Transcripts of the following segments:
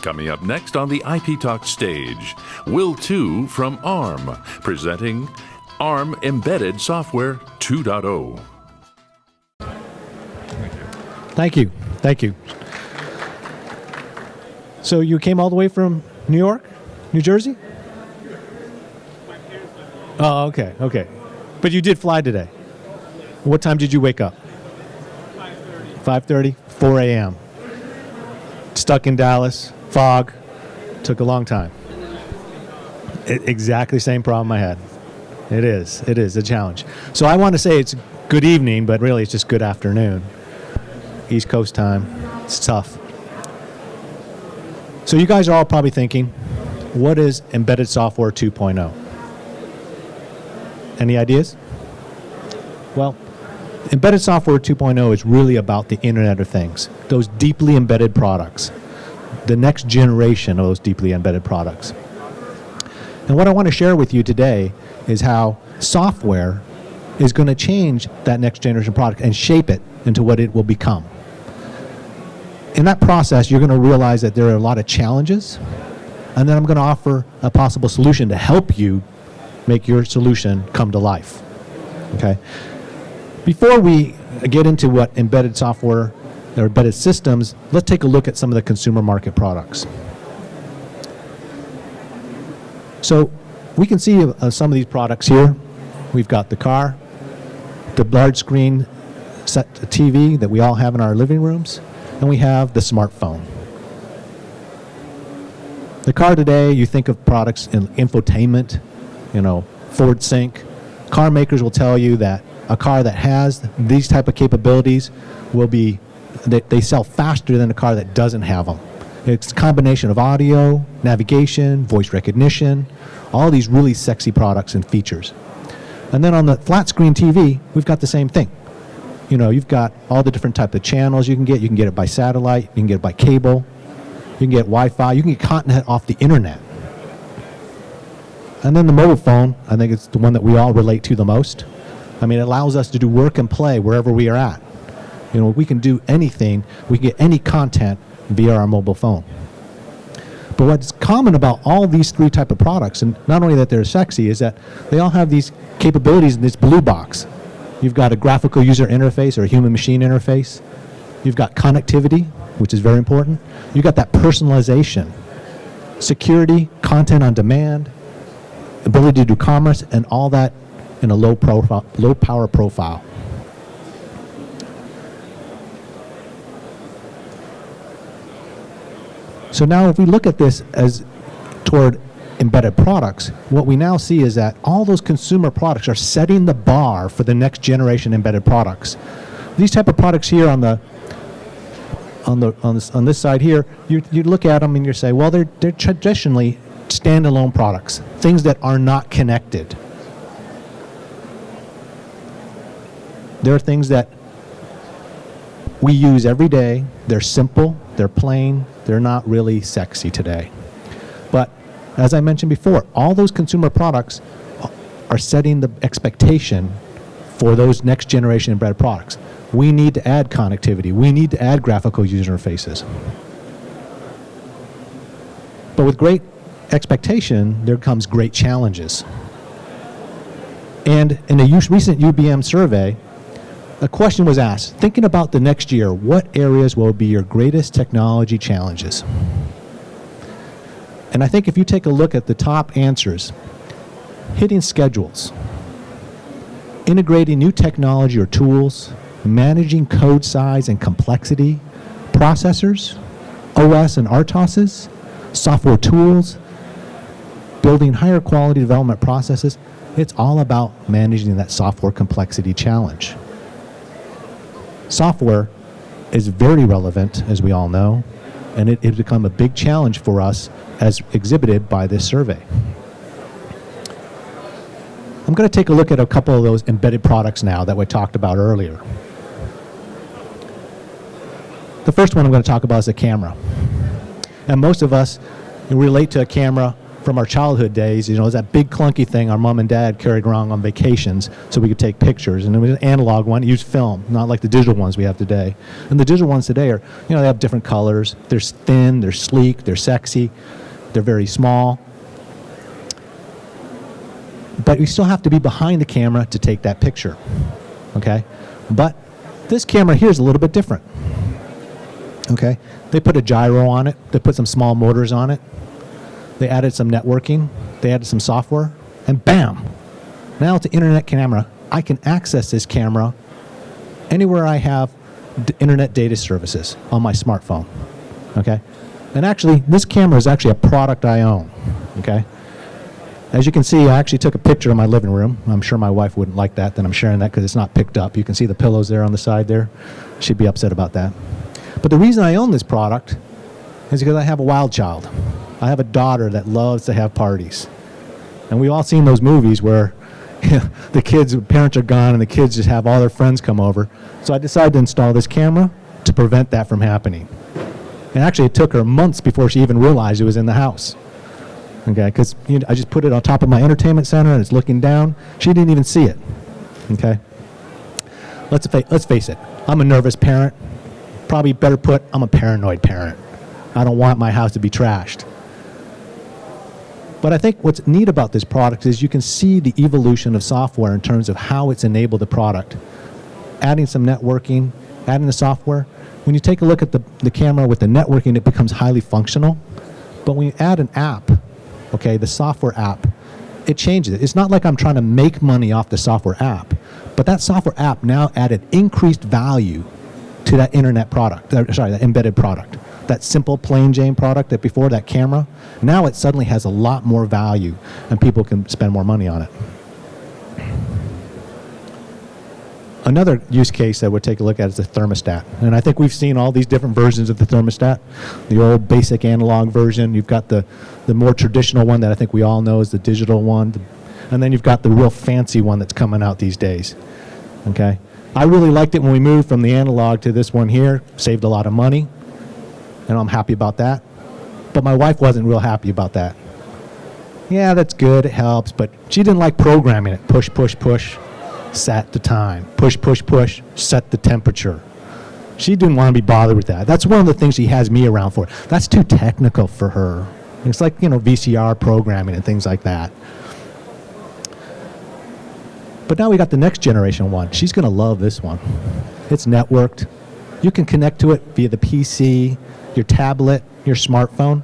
Coming up next on the IP Talk stage, Will 2 from ARM, presenting ARM Embedded Software 2.0. Thank you. Thank you. So you came all the way from New York, New Jersey? Oh, okay, okay. But you did fly today. What time did you wake up? 5:30, 4 a.m. Stuck in Dallas, fog, took a long time. Exactly same problem I had. It is a challenge. So I want to say it's good evening, but really it's just good afternoon. East Coast time, it's tough. So you guys are all probably thinking, what is Embedded Software 2.0? Any ideas? Well, Embedded Software 2.0 is really about the Internet of Things, those deeply embedded products, the next generation of those deeply embedded products. And what I want to share with you today is how software is going to change that next generation product and shape it into what it will become. In that process, you're going to realize that there are a lot of challenges, and then I'm going to offer a possible solution to help you make your solution come to life. Okay? Before we get into what embedded software or embedded systems, let's take a look at some of the consumer market products. So we can see some of these products here. We've got the car, the large screen set TV that we all have in our living rooms, and we have the smartphone. The car today, you think of products in infotainment, Ford Sync. Car makers will tell you that a car that has these type of capabilities will be, they sell faster than a car that doesn't have them. It's a combination of audio, navigation, voice recognition, all these really sexy products and features. And then on the flat screen TV, we've got the same thing. You've got all the different type of channels you can get. You can get it by satellite, you can get it by cable, you can get Wi-Fi, you can get content off the internet. And then the mobile phone, I think it's the one that we all relate to the most. I mean, it allows us to do work and play wherever we are at. We can do anything, we can get any content via our mobile phone. But what's common about all these three type of products, and not only that they're sexy, is that they all have these capabilities in this blue box. You've got a graphical user interface or a human machine interface. You've got connectivity, which is very important. You've got that personalization, security, content on demand, ability to do commerce, and all that in a low power profile. So now if we look at this as toward embedded products, what we now see is that all those consumer products are setting the bar for the next generation embedded products. These type of products here on this side here, you look at them and you say, well, they're traditionally standalone products, things that are not connected. They're things that we use every day. They're simple, they're plain, they're not really sexy today. But as I mentioned before, all those consumer products are setting the expectation for those next generation embedded products. We need to add connectivity. We need to add graphical user interfaces. But with great expectation, there comes great challenges. And in a recent UBM survey, a question was asked, thinking about the next year, what areas will be your greatest technology challenges? And I think if you take a look at the top answers, hitting schedules, integrating new technology or tools, managing code size and complexity, processors, OS and RTOSes, software tools, building higher quality development processes, it's all about managing that software complexity challenge. Software is very relevant, as we all know, and it has become a big challenge for us as exhibited by this survey. I'm going to take a look at a couple of those embedded products now that we talked about earlier. The first one I'm going to talk about is a camera. And most of us relate to a camera from our childhood days. It was that big clunky thing our mom and dad carried around on vacations so we could take pictures. And it was an analog one, it used film, not like the digital ones we have today. And the digital ones today are, they have different colors. They're thin, they're sleek, they're sexy, they're very small. But we still have to be behind the camera to take that picture, okay? But this camera here is a little bit different, okay? They put a gyro on it. They put some small motors on it. They added some networking. They added some software. And bam! Now it's an internet camera. I can access this camera anywhere I have internet data services on my smartphone, okay? And actually, this camera is actually a product I own, okay? As you can see, I actually took a picture of my living room. I'm sure my wife wouldn't like that I'm sharing that because it's not picked up. You can see the pillows there on the side there. She'd be upset about that. But the reason I own this product is because I have a wild child. I have a daughter that loves to have parties. And we've all seen those movies where the parents are gone and the kids just have all their friends come over. So I decided to install this camera to prevent that from happening. And actually it took her months before she even realized it was in the house. Okay, because I just put it on top of my entertainment center and it's looking down. She didn't even see it. Okay, let's face it. I'm a nervous parent. Probably better put, I'm a paranoid parent. I don't want my house to be trashed. But I think what's neat about this product is you can see the evolution of software in terms of how it's enabled the product. Adding some networking, adding the software. When you take a look at the camera with the networking, it becomes highly functional. But when you add an app, okay, the software app, it changes it. It's not like I'm trying to make money off the software app, but that software app now added increased value to that internet product, that embedded product. That simple plain Jane product that before that camera, now it suddenly has a lot more value and people can spend more money on it. Another use case that we'll take a look at is the thermostat. And I think we've seen all these different versions of the thermostat. The old basic analog version. You've got the more traditional one that I think we all know is the digital one. And then you've got the real fancy one that's coming out these days. Okay? I really liked it when we moved from the analog to this one here. Saved a lot of money. And I'm happy about that. But my wife wasn't real happy about that. Yeah, that's good. It helps. But she didn't like programming it. Push, push, push. Set the time. Push, push, push. Set the temperature. She didn't want to be bothered with that. That's one of the things she has me around for. That's too technical for her. It's like, VCR programming and things like that. But now we got the next generation one. She's going to love this one. It's networked. You can connect to it via the PC, your tablet, your smartphone.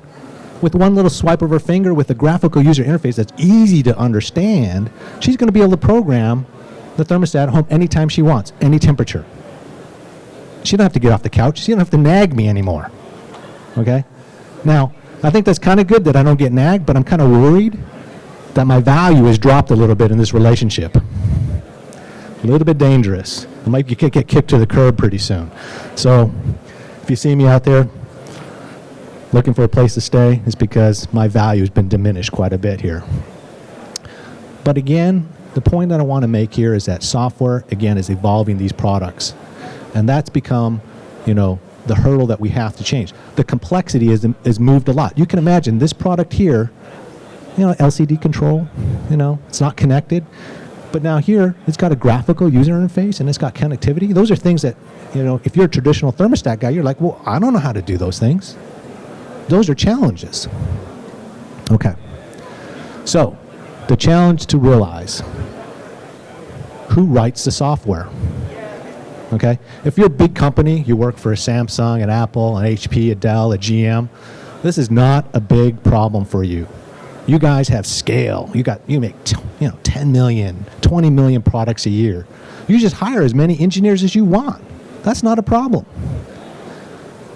With one little swipe of her finger with a graphical user interface that's easy to understand, she's going to be able to program the thermostat at home anytime she wants, any temperature. She don't have to get off the couch. She don't have to nag me anymore. Okay? Now, I think that's kind of good that I don't get nagged, but I'm kind of worried that my value has dropped a little bit in this relationship. A little bit dangerous. I might get kicked to the curb pretty soon. So, if you see me out there looking for a place to stay, it's because my value has been diminished quite a bit here. But again, the point that I want to make here is that software, again, is evolving these products. And that's become, the hurdle that we have to change. The complexity is moved a lot. You can imagine this product here, LCD control, it's not connected. But now here, it's got a graphical user interface and it's got connectivity. Those are things that, if you're a traditional thermostat guy, you're like, well, I don't know how to do those things. Those are challenges. Okay. So, the challenge to realize, who writes the software? Okay? If you're a big company, you work for a Samsung, an Apple, an HP, a Dell, a GM, this is not a big problem for you. You guys have scale. You make 10 million, 20 million products a year. You just hire as many engineers as you want. That's not a problem.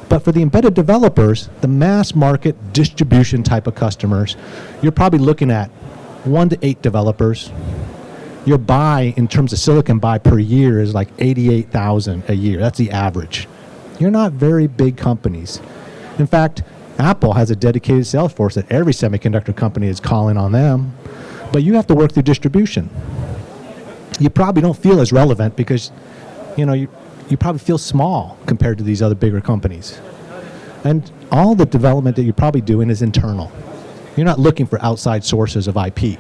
But for the embedded developers, the mass market distribution type of customers, you're probably looking at 1 to 8 developers. Your buy in terms of silicon buy per year is like 88,000 a year. That's the average. You're not very big companies. In fact, Apple has a dedicated sales force that every semiconductor company is calling on them. But you have to work through distribution. You probably don't feel as relevant because, you probably feel small compared to these other bigger companies. And all the development that you're probably doing is internal. You're not looking for outside sources of IP.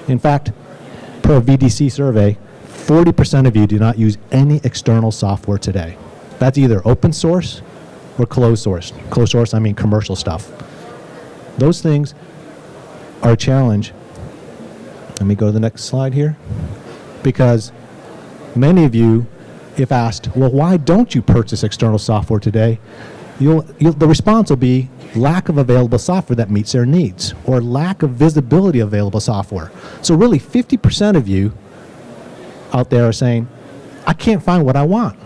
In fact, per a VDC survey, 40% of you do not use any external software today. That's either open source or closed source. Closed source, I mean commercial stuff. Those things are a challenge. Let me go to the next slide here. Because many of you, if asked, well, why don't you purchase external software today? The response will be lack of available software that meets their needs, or lack of visibility of available software. So really, 50% of you out there are saying, I can't find what I want.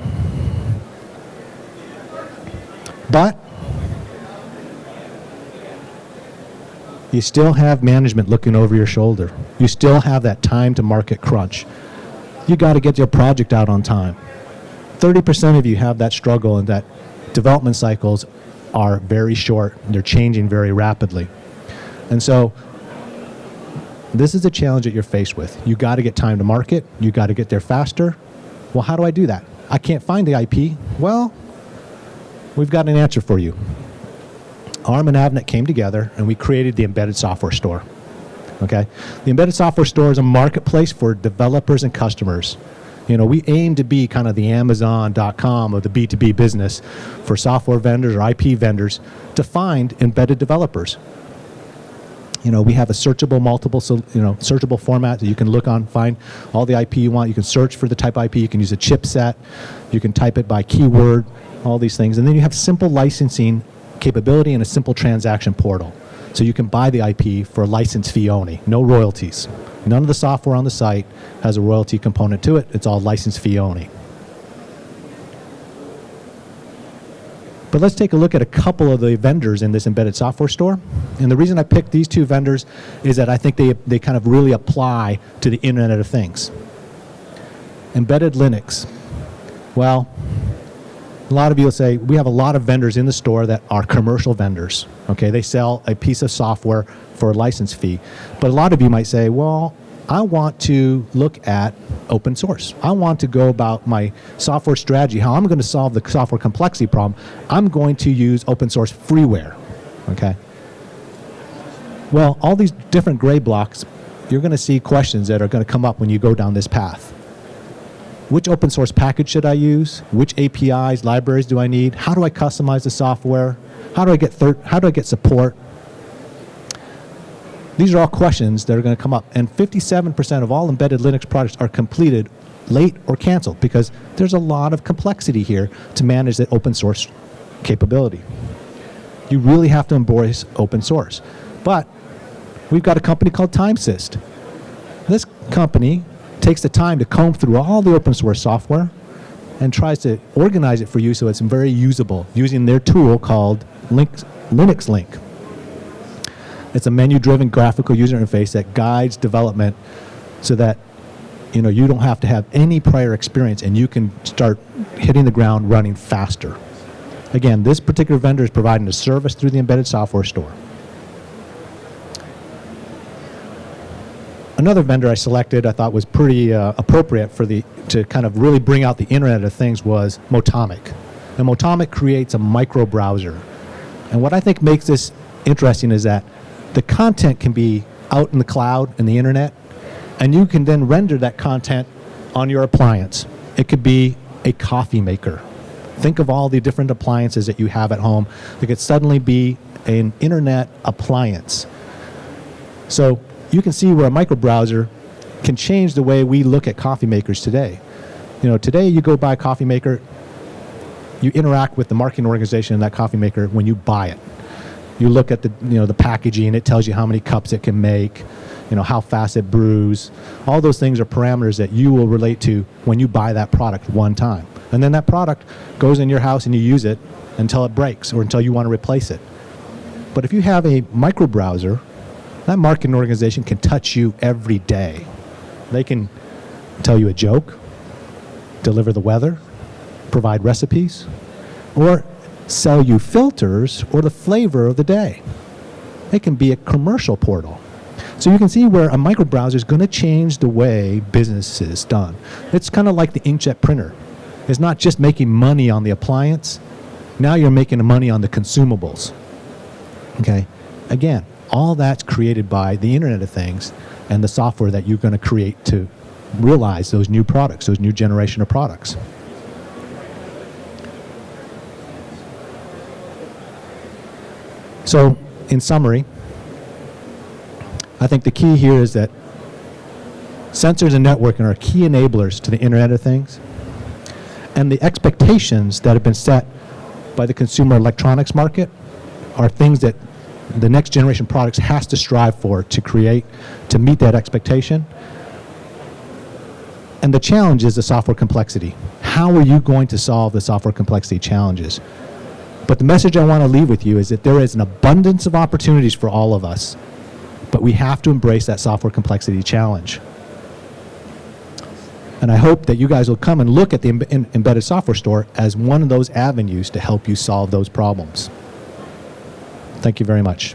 But you still have management looking over your shoulder. You still have that time to market crunch. You got to get your project out on time. 30% of you have that struggle, and that development cycles are very short. They're changing very rapidly. And so this is a challenge that you're faced with. You got to get time to market. You got to get there faster. Well, how do I do that? I can't find the IP. Well, we've got an answer for you. ARM and Avnet came together, and we created the Embedded Software Store. Okay? The Embedded Software Store is a marketplace for developers and customers. You know, we aim to be kind of the Amazon.com of the B2B business for software vendors or IP vendors to find embedded developers. You know, we have a searchable searchable format that you can look on, find all the IP you want. You can search for the type IP. You can use a chipset. You can type it by keyword, all these things. And then you have simple licensing capability and a simple transaction portal. So you can buy the IP for a license fee only, no royalties. None of the software on the site has a royalty component to it. It's all license fee only. But let's take a look at a couple of the vendors in this embedded software store. And the reason I picked these two vendors is that I think they kind of really apply to the Internet of Things. Embedded Linux. Well, a lot of you will say, we have a lot of vendors in the store that are commercial vendors. Okay, they sell a piece of software for a license fee. But a lot of you might say, well, I want to look at open source. I want to go about my software strategy, how I'm going to solve the software complexity problem. I'm going to use open source freeware. Okay. Well, all these different gray blocks, you're going to see questions that are going to come up when you go down this path. Which open source package should I use? Which APIs, libraries do I need? How do I customize the software? How do I get support? These are all questions that are going to come up. And 57% of all embedded Linux products are completed late or canceled because there's a lot of complexity here to manage the open source capability. You really have to embrace open source. But we've got a company called TimeSyst. This company takes the time to comb through all the open source software and tries to organize it for you so it's very usable using their tool called Linux Link. It's a menu-driven graphical user interface that guides development so that you don't have to have any prior experience and you can start hitting the ground running faster. Again, this particular vendor is providing a service through the embedded software store. Another vendor I selected I thought was pretty appropriate to kind of really bring out the Internet of Things was Motomic. And Motomic creates a micro browser. And what I think makes this interesting is that the content can be out in the cloud in the internet, and you can then render that content on your appliance. It could be a coffee maker. Think of all the different appliances that you have at home. It could suddenly be an internet appliance. So you can see where a microbrowser can change the way we look at coffee makers today. Today you go buy a coffee maker, you interact with the marketing organization in that coffee maker when you buy it. You look at the packaging, it tells you how many cups it can make, how fast it brews. All those things are parameters that you will relate to when you buy that product one time. And then that product goes in your house and you use it until it breaks or until you want to replace it. But if you have a microbrowser, that marketing organization can touch you every day. They can tell you a joke, deliver the weather, provide recipes, or sell you filters or the flavor of the day. It can be a commercial portal. So you can see where a microbrowser is going to change the way business is done. It's kind of like the inkjet printer. It's not just making money on the appliance. Now you're making money on the consumables. Okay? Again, All that's created by the Internet of Things and the software that you're going to create to realize those new products, those new generation of products. So, in summary, I think the key here is that sensors and networking are key enablers to the Internet of Things, and the expectations that have been set by the consumer electronics market are things that the next generation products has to strive for to create, to meet that expectation. And the challenge is the software complexity. How are you going to solve the software complexity challenges? But the message I want to leave with you is that there is an abundance of opportunities for all of us, but we have to embrace that software complexity challenge. And I hope that you guys will come and look at the embedded software store as one of those avenues to help you solve those problems. Thank you very much.